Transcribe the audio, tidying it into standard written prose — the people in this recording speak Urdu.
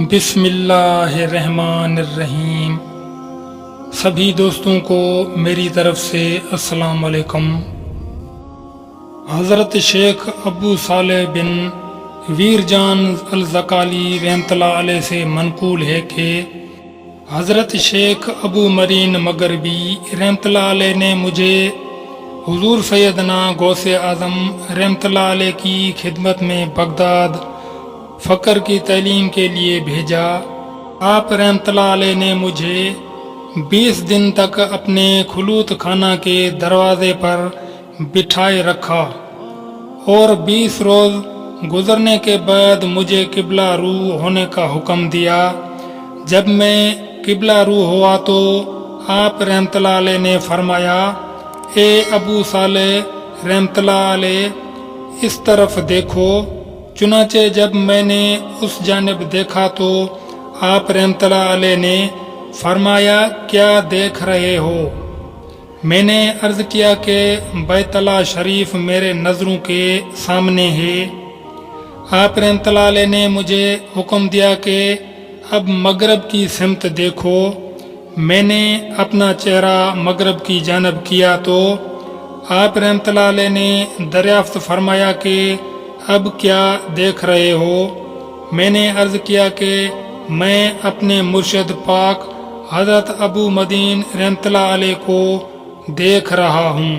بسم اللہ الرحمن الرحیم۔ سبھی دوستوں کو میری طرف سے السلام علیکم۔ حضرت شیخ ابو صالح بن ویر جان الزکالی رحمۃ اللہ علیہ سے منقول ہے کہ حضرت شیخ ابو مرین مغربی رحمۃ اللہ علیہ نے مجھے حضور سیدنا غوث اعظم رحمۃ اللہ علیہ کی خدمت میں بغداد فقر کی تعلیم کے لیے بھیجا۔ آپ رحمۃ اللہ علیہ نے مجھے 20 دن تک اپنے خلوت خانہ کے دروازے پر بٹھائے رکھا اور 20 روز گزرنے کے بعد مجھے قبلہ رو ہونے کا حکم دیا۔ جب میں قبلہ رو ہوا تو آپ رحمۃ اللہ علیہ نے فرمایا، اے ابو صالح رحمۃ اللہ علیہ، اس طرف دیکھو۔ چنانچہ جب میں نے اس جانب دیکھا تو آپ رحمۃ اللہ علیہ نے فرمایا، کیا دیکھ رہے ہو؟ میں نے عرض کیا کہ بیت اللہ شریف میرے نظروں کے سامنے ہے۔ آپ رحمۃ اللہ علیہ نے مجھے حکم دیا کہ اب مغرب کی سمت دیکھو۔ میں نے اپنا چہرہ مغرب کی جانب کیا تو آپ رحمۃ اللہ علیہ نے دریافت فرمایا کہ اب کیا دیکھ رہے ہو؟ میں نے عرض کیا کہ میں اپنے مرشد پاک حضرت ابو مدین رحمۃ اللہ علیہ کو دیکھ رہا ہوں۔